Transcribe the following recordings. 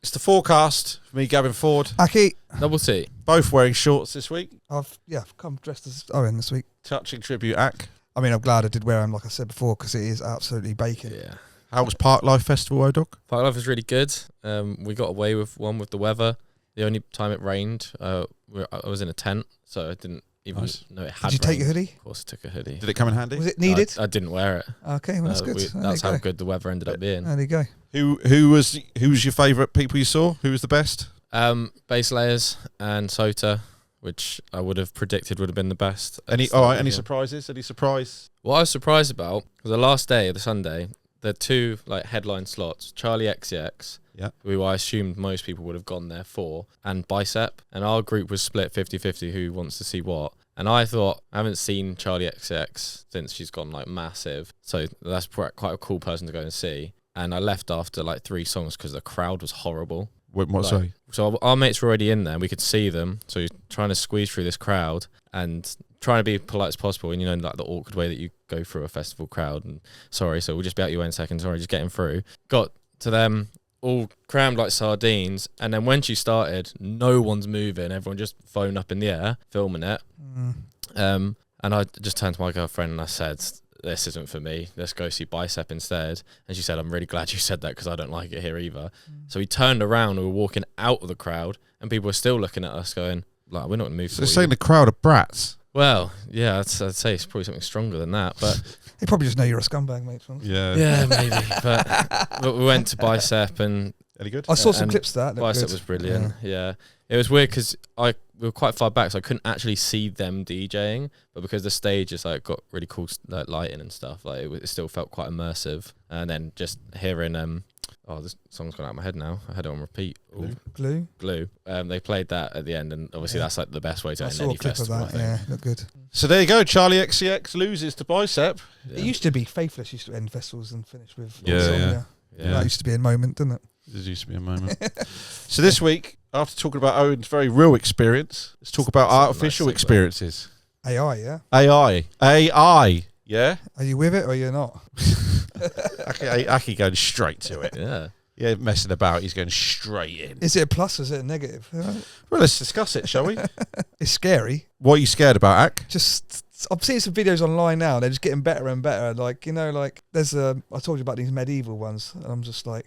It's the FooRcast. Me, Gavin Ford. Aki. Double T. Both wearing shorts this week. I've come dressed as Owen this week. Touching tribute act. I mean, I'm glad I did wear them, like I said before, because it is absolutely baking. Yeah. How was Park Life Festival, O-Dog? Park Life was really good. We got away with one with the weather. The only time it rained, I was in a tent, so I didn't even know it had Did you take rained. a hoodie? Of course I took a hoodie. Did it come in handy? Was it needed? I didn't wear it. Okay, well, that's good. That's how good the weather ended up being. There you go. Who was your favourite people you saw? Who was the best? Base layers and Sota, which I would have predicted would have been the best. Any surprises? Any surprise? What I was surprised about was the last day of the Sunday, the two headline slots, Charlie XCX, who I assumed most people would have gone there for, and Bicep. And our group was split 50-50 who wants to see what. And I thought, I haven't seen Charlie XCX since she's gone massive. So that's quite a cool person to go and see. And I left after 3 songs because the crowd was horrible. Sorry? So our mates were already in there and we could see them. So you're trying to squeeze through this crowd and trying to be polite as possible. And the awkward way that you go through a festival crowd. And sorry, so we'll just be out your way in a second. Sorry, just getting through. Got to them, all crammed like sardines. And then when she started, no one's moving. Everyone just phone up in the air, filming it. And I just turned to my girlfriend and I said, this isn't for me. Let's go see Bicep instead. And she said, I'm really glad you said that because I don't like it here either. So we turned around and we were walking out of the crowd and people were still looking at us going, we're not going to move. So they're saying the crowd are brats. Well, yeah, I'd say it's probably something stronger than that. But they probably just know you're a scumbag, mate. Yeah, maybe. But we went to Bicep and... Any good? I saw some clips of that. Bicep was brilliant, yeah. It was weird because we were quite far back, so I couldn't actually see them DJing. But because the stage is got really cool lighting and stuff, it still felt quite immersive. And then just hearing this song's gone out of my head now. I had it on repeat. Glue. They played that at the end, and obviously that's the best way to end any festival. I saw a clip of that. Yeah, looked good. So there you go. Charlie XCX loses to Bicep. Yeah. It used to be Faithless used to end festivals and finish with. Yeah. That used to be a moment, didn't it? There used to be a moment. So this week, after talking about Owen's very real experience, let's talk about artificial experiences. AI, yeah? AI, yeah? Are you with it or you're not? Aki going straight to it. Yeah, messing about, he's going straight in. Is it a plus or is it a negative? Well, let's discuss it, shall we? It's scary. What are you scared about, Ak? I'm seeing some videos online now. They're just getting better and better. There's I told you about these medieval ones, and I'm just like,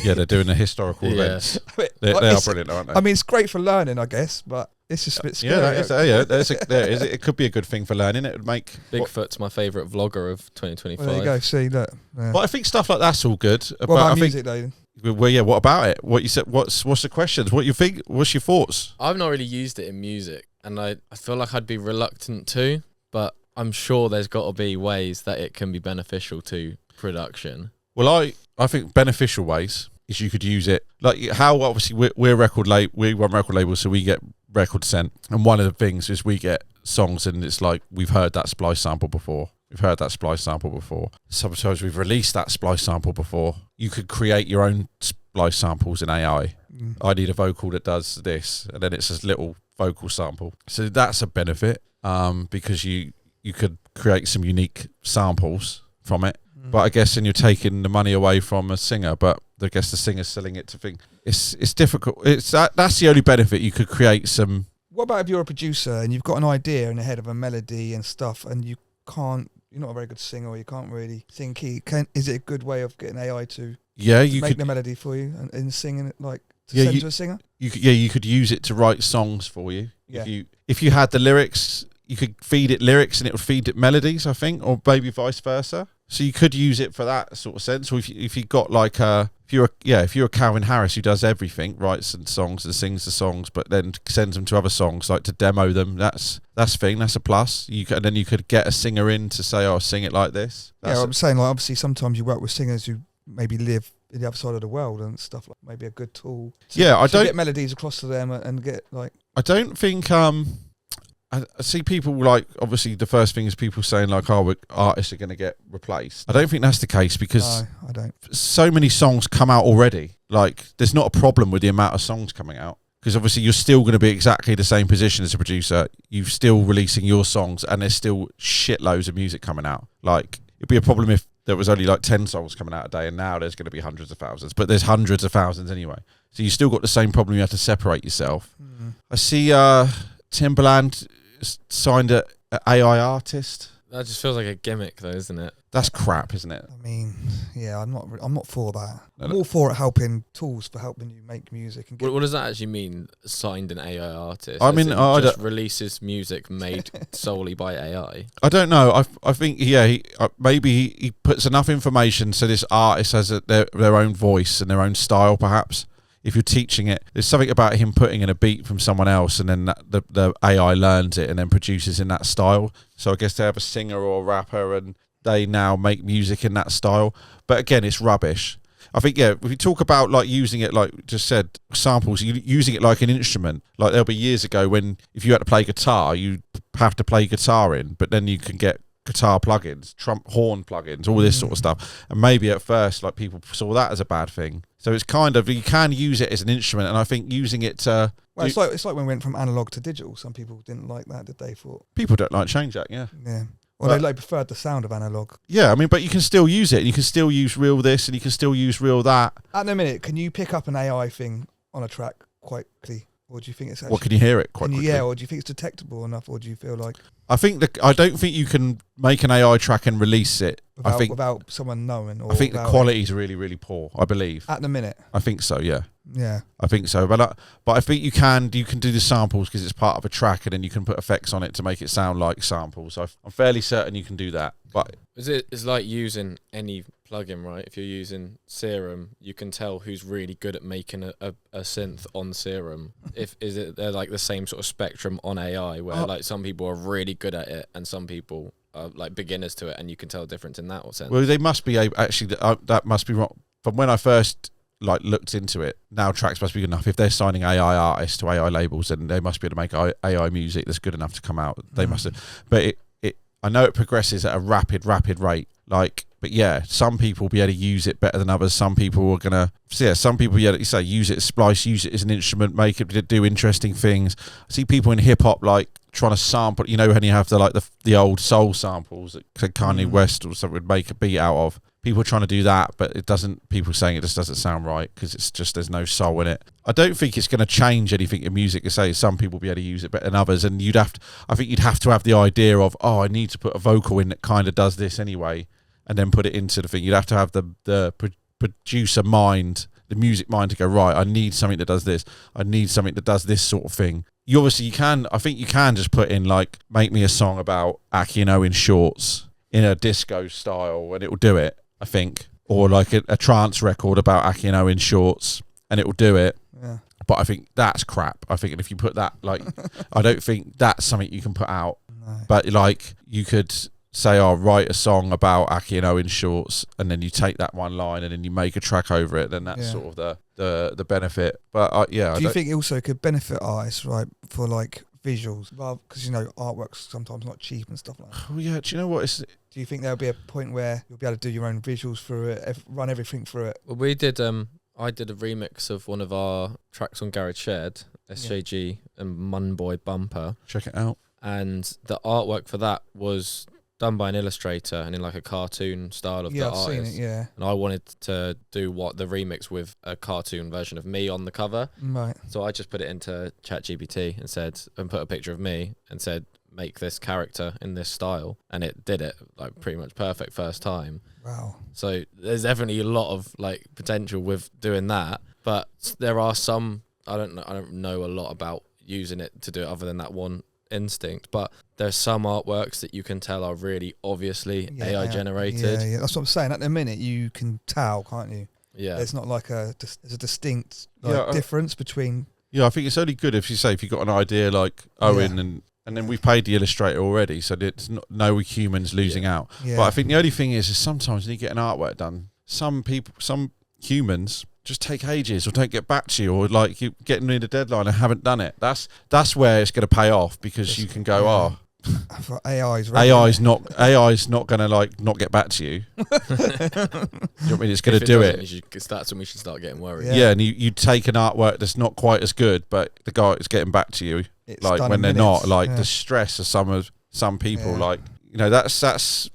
yeah, they're doing the historical events. They are brilliant, aren't they? I mean, it's great for learning, I guess, but it's just a bit scary. It could be a good thing for learning. It would make Bigfoot's my favourite vlogger of 2025. Well, there you go. See, look. Yeah. But I think stuff like that's all good. What about music, though? Well, yeah. What about it? What you said? What's the questions? What you think? What's your thoughts? I've not really used it in music, and I feel like I'd be reluctant to, but I'm sure there's got to be ways that it can be beneficial to production. Well, I think beneficial ways is you could use it like how obviously we're record label, we run record labels, so we get records sent, and one of the things is we get songs and it's like we've heard that splice sample before. Sometimes we've released that splice sample before. You could create your own splice samples in AI. I need a vocal that does this, and then it's a little vocal sample. So that's a benefit because you could create some unique samples from it. But I guess then you're taking the money away from a singer. But I guess the singer's selling it to think it's difficult. That's the only benefit. You could create some. What about if you're a producer and you've got an idea in the head of a melody and stuff, and you're not a very good singer, or you can't really sing key? Is it a good way of getting AI to make the melody for you and singing it send to a singer? You could use it to write songs for you. Yeah. If you had the lyrics, you could feed it lyrics and it would feed it melodies, I think, or maybe vice versa. So you could use it for that sort of sense. Or if you got if you're a Calvin Harris who does everything, writes and songs and sings the songs, but then sends them to other songs to demo them. That's a plus. And then you could get a singer in to say, "Oh, sing it like this." I'm saying obviously sometimes you work with singers who maybe live in the other side of the world and stuff, maybe a good tool. To get melodies across to them and get I don't think I see people obviously the first thing is people saying artists are going to get replaced. I don't think that's the case because I don't. So many songs come out already. There's not a problem with the amount of songs coming out because obviously you're still going to be exactly the same position as a producer. You're still releasing your songs and there's still shitloads of music coming out. It'd be a problem if there was only like 10 songs coming out a day, and now there's going to be hundreds of thousands, but there's hundreds of thousands anyway. So you still got the same problem. You have to separate yourself. I see Timbaland signed an AI artist. That just feels like a gimmick, though, isn't it? That's crap, isn't it? I mean, yeah, I'm not for that. I'm all for it helping tools for helping you make music. And what does that actually mean? Signed an AI artist? I mean, just releases music made solely by AI. I don't know. I think maybe he puts enough information so this artist has their own voice and their own style, perhaps. If you're teaching it, there's something about him putting in a beat from someone else, and then the AI learns it and then produces in that style. So I guess they have a singer or a rapper, and they now make music in that style. But again, it's rubbish. I think, if you talk about like using it, like just said, samples, using it like an instrument. Like there'll be years ago when if you had to play guitar, you have to play guitar in, but then you can get guitar plugins, horn plugins, all this sort of stuff. And maybe at first, like people saw that as a bad thing. So it's kind of, you can use it as an instrument, and I think using it to... Well, it's like when we went from analog to digital. Some people didn't like that, did they? People don't like change that, yeah. Yeah. Well, they preferred the sound of analog. Yeah, I mean, but you can still use it, and you can still use real this, and you can still use real that. At the minute, can you pick up an AI thing on a track quite quickly? Or do you think it's actually... Well, can you hear it quite quickly? Yeah, or do you think it's detectable enough, or do you feel like... I don't think you can make an AI track and release it. Without someone knowing. Or I think the quality is really, really poor, I believe. At the minute? I think so, yeah. Yeah. I think so. But I think you can do the samples because it's part of a track, and then you can put effects on it to make it sound like samples. So I'm fairly certain you can do that. But it's like using any plugin, right? If you're using Serum, you can tell who's really good at making a synth on Serum. They're like the same sort of spectrum on AI, where like some people are really good at it and some people are like beginners to it, and you can tell the difference in that sense. Well, they must be actually that must be wrong. From when I first looked into it, now tracks must be good enough. If they're signing AI artists to AI labels, then they must be able to make AI music that's good enough to come out. They must have, but I know it progresses at a rapid rate. But yeah, some people will be able to use it better than others. Some people are gonna, some people use it as splice, use it as an instrument, make it do interesting things. I see people in hip hop like trying to sample. You know, when you have the old soul samples that Kanye West or something would make a beat out of. People are trying to do that, but it doesn't. People saying it just doesn't sound right because it's just there's no soul in it. I don't think it's going to change anything in music. To say some people will be able to use it better than others, and I think you'd have to have the idea of, I need to put a vocal in that kind of does this anyway, and then put it into the thing. You'd have to have the producer mind, the music mind to go, right, I need something that does this. I need something that does this sort of thing. I think you can just put in like, make me a song about Aki and Owen shorts in a disco style, and it will do it. I think, or like a trance record about Aki and Owen shorts, and it will do it. Yeah. But I think that's crap. I think if you put that, like, I don't think that's something you can put out. No. But like, you could say, write a song about Aki and Owen shorts, and then you take that one line and then you make a track over it. Then that's sort of the benefit. But do you think it also could benefit artists, right, for like visuals, because artwork's sometimes not cheap and stuff like that? Oh yeah, do you know what? Do you think there'll be a point where you'll be able to do your own visuals through it, run everything through it? Well, we did. I did a remix of one of our tracks on Garage Shed, SJG and Munboy Bumper. Check it out. And the artwork for that was done by an illustrator and in like a cartoon style of the artist. I've seen it, And I wanted to do the remix with a cartoon version of me on the cover. Right. So I just put it into ChatGPT and put a picture of me and said, make this character in this style, and it did it like pretty much perfect first time. Wow. So there's definitely a lot of like potential with doing that, but there are some, I don't know a lot about using it to do it other than that one instinct, but there's some artworks that you can tell are really obviously AI generated. Yeah, that's what I'm saying. At the minute you can tell, can't you? Yeah. There's not like there's a distinct difference between. Yeah, I think it's only good if you've got an idea like Owen and then we've paid the illustrator already, so it's no humans losing out. Yeah. But I think the only thing is sometimes when you get an artwork done, some humans just take ages or don't get back to you, or like you getting near the deadline and haven't done it. That's where it's going to pay off, because you can go, AI's not going to like not get back to you. You know what I mean? It's going to do it. That's when we should start getting worried. Yeah, and you take an artwork that's not quite as good, but the guy is getting back to you. It's like when they're not, like the stress of some people, like you know,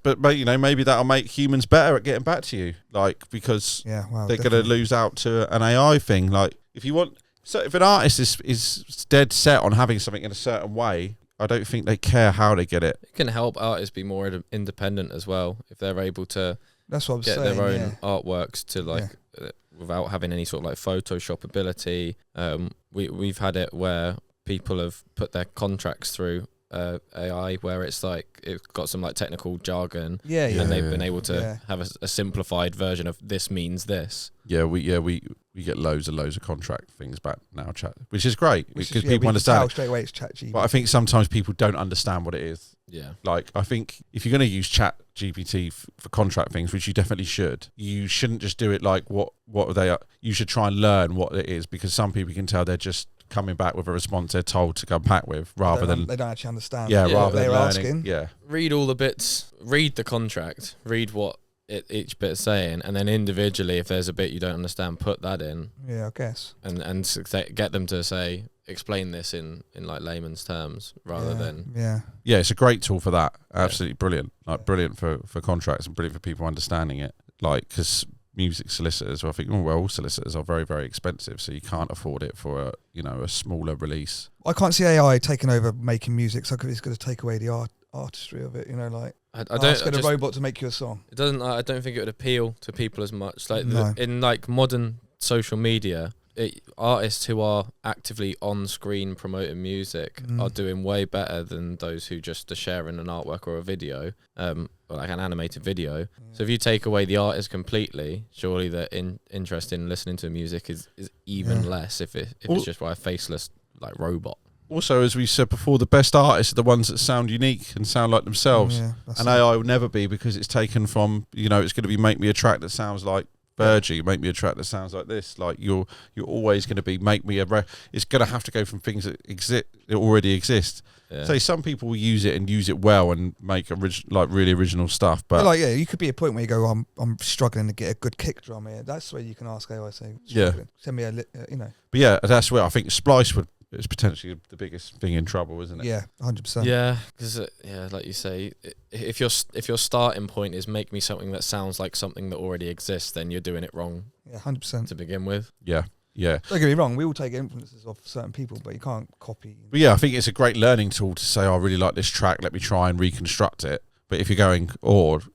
but you know, maybe that'll make humans better at getting back to you, like, because they're going to lose out to an AI thing. Like, if you want, so if an artist is dead set on having something in a certain way, I don't think they care how they get it. It can help artists be more independent as well if they're able to. That's what I'm get saying, their own artworks to without having any sort of like Photoshop ability. We've had it where people have put their contracts through AI, where it's like it's got some like technical jargon, and they've been able to have a simplified version of this means this. We get loads of contract things back now, which is great because people understand straight away it's ChatGPT. But I think sometimes people don't understand what it is. Yeah, like I think if you're going to use ChatGPT for contract things, which you definitely should, you shouldn't just do it like what they are. You should try and learn what it is, because some people can tell they're just coming back with a response they're told to come back with, rather than they don't actually understand. Rather than they're learning. Asking. Yeah, read all the bits, read the contract, read what each bit's saying, and then individually, if there's a bit you don't understand, put that in. Yeah, I guess. And get them to say, explain this in like layman's terms, rather than it's a great tool for that. Absolutely brilliant. Like brilliant for contracts and brilliant for people understanding it. Like, because music solicitors, I think all solicitors are very, very expensive, so you can't afford it for a smaller release. I can't see AI taking over making music, so it's going to take away the artistry of it. Like, I don't ask a robot to make you a song. It doesn't. I don't think it would appeal to people as much. Like in like modern social media, artists who are actively on screen promoting music are doing way better than those who just are sharing an artwork or a video, or like an animated video. So if you take away the artist completely, surely the interest in listening to music is even less if it's just by a faceless like robot. Also, as we said before, the best artists are the ones that sound unique and sound like themselves. And AI will never be, because it's taken from, it's going to be make me a track that sounds like Virgie, make me a track that sounds like this. Like you're always going to be make me it's going to have to go from things that already exist. So some people will use it and use it well and make really original stuff. But you could be a point where you go, I'm struggling to get a good kick drum here. That's where you can ask AI, say, send me a But that's where I think Splice is potentially the biggest thing in trouble, isn't it? Yeah, 100%. Yeah, because like you say, if your starting point is make me something that sounds like something that already exists, then you're doing it wrong. Yeah, 100% to begin with. Yeah. Don't get me wrong, we all take influences of certain people, but you can't copy. But I think it's a great learning tool to say, I really like this track, let me try and reconstruct it. But if you're going,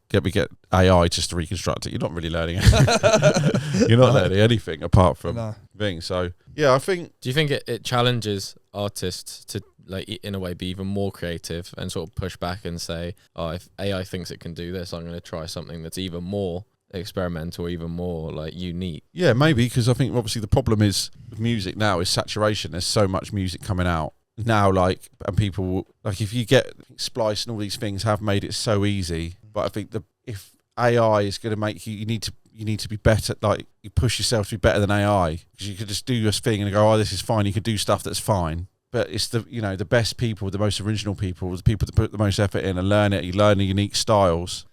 get AI just to reconstruct it, you're not really learning it. You're not learning anything apart from things. So, I think... Do you think it challenges artists to, like, in a way, be even more creative and sort of push back and say, if AI thinks it can do this, I'm going to try something that's even more experimental, even more, like, unique? Yeah, maybe, because I think, obviously, the problem is with music now is saturation. There's so much music coming out now, like, and people, like, if you get Splice and all these things have made it so easy, but I think if AI is going to make you need to be better, like, you push yourself to be better than AI, because you could just do your thing and go, this is fine, you could do stuff that's fine, but it's the best people, the most original people, the people that put the most effort in and learn the unique styles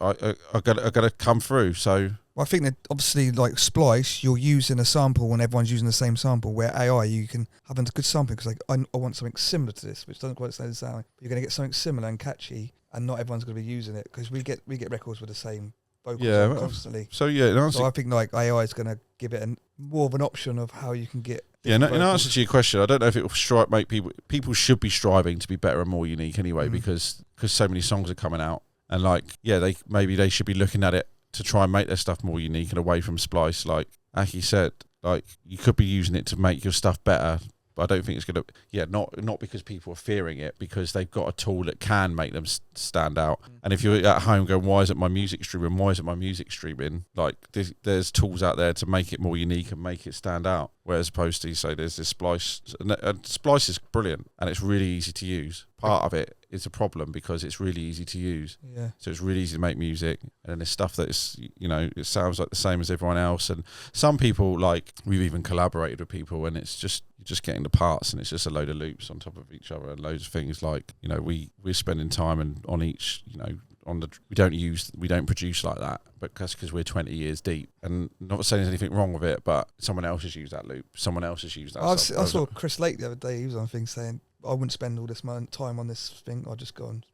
are going to come through. So I think that obviously, like Splice, you're using a sample when everyone's using the same sample, where AI, you can have a good sample, because like I want something similar to this, which doesn't quite sound but you're going to get something similar and catchy, and not everyone's going to be using it, because we get records with the same vocals constantly. So I think like AI is going to give it more of an option of how you can get. In answer to your question, I don't know if it will make people should be striving to be better and more unique anyway, because so many songs are coming out, and like they should be looking at it to try and make their stuff more unique and away from Splice. Like Aki said, like, you could be using it to make your stuff better, but I don't think it's going to, not because people are fearing it, because they've got a tool that can make them stand out. And if you're at home going, why isn't my music streaming? Like, there's tools out there to make it more unique and make it stand out. Whereas opposed to, say, there's this Splice, and Splice is brilliant and it's really easy to use. Part of it is a problem because it's really easy to use. Yeah. So it's really easy to make music, and then there's stuff that is, it sounds like the same as everyone else. And some people, like, we've even collaborated with people, and it's just you're just getting the parts, and it's just a load of loops on top of each other and loads of things. Like, we're spending time on each, we don't produce like that, but because we're 20 years deep, and not saying there's anything wrong with it, but someone else has used that loop, someone else has used that. I saw Chris Lake the other day. He was on a thing saying, I wouldn't spend all this time on this thing. I'll just go and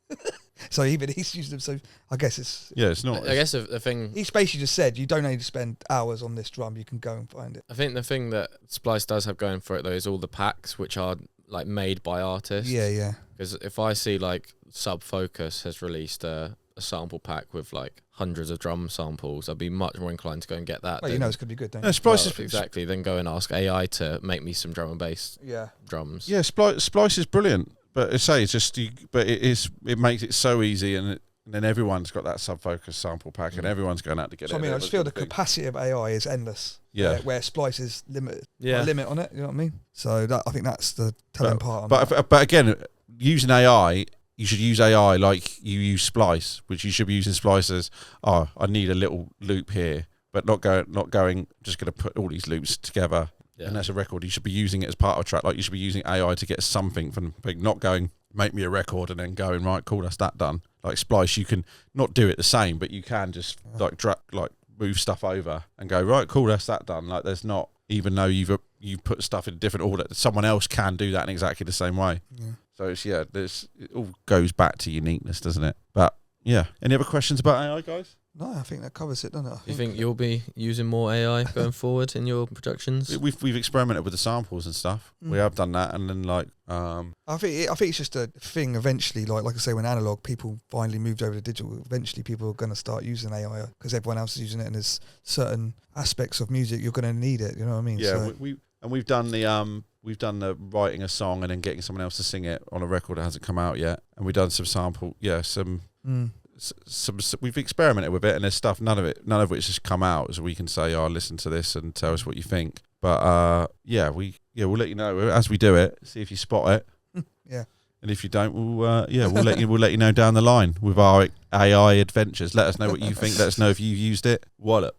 So even he's used them. So I guess it's not. I guess the thing he's basically just said you don't need to spend hours on this drum. You can go and find it. I think the thing that Splice does have going for it though is all the packs which are like made by artists. Yeah. Because if I see like Sub Focus has released a sample pack with like hundreds of drum samples, I'd be much more inclined to go and get that. Well, it's going to be good, don't you? you? Splice is exactly. Then go and ask AI to make me some drum and bass drums. Yeah, Splice is brilliant. But it's just, it makes it so easy, and then everyone's got that Sub Focus sample pack, and everyone's going out to get it. I mean, I just feel the capacity of AI is endless. Yeah, where Splice is limited. Yeah, a limit on it. You know what I mean? So I think that's the telling part. But again, using AI, you should use AI like you use Splice, which you should be using Splice as, I need a little loop here, but not going. Just going to put all these loops together. Yeah. And that's a record. You should be using it as part of a track. Like you should be using AI to get something from, not going, make me a record and then going, right, cool, that's that done. Like Splice, you can not do it the same, but you can just move stuff over and go, right, cool, that's that done. Like there's not, even though you've put stuff in a different order, someone else can do that in exactly the same way. Yeah. So it's, it all goes back to uniqueness, doesn't it? But yeah, any other questions about AI, guys? No, I think that covers it, doesn't it? You think you'll be using more AI going forward in your productions? We've experimented with the samples and stuff. We have done that, and then I think it's just a thing. Eventually, like I say, when analog people finally moved over to digital, eventually people are going to start using AI because everyone else is using it, and there's certain aspects of music you're going to need it. You know what I mean? Yeah, so we've done the writing a song and then getting someone else to sing it on a record that hasn't come out yet, and we've done some sample. Yeah, we've experimented with it, and there's stuff none of which has come out, so we can say, listen to this and tell us what you think. But we'll let you know as we do it, see if you spot it. Yeah, and if you don't, we'll let you know down the line with our AI adventures. Let us know what you think. Let us know if you used it. Wallop.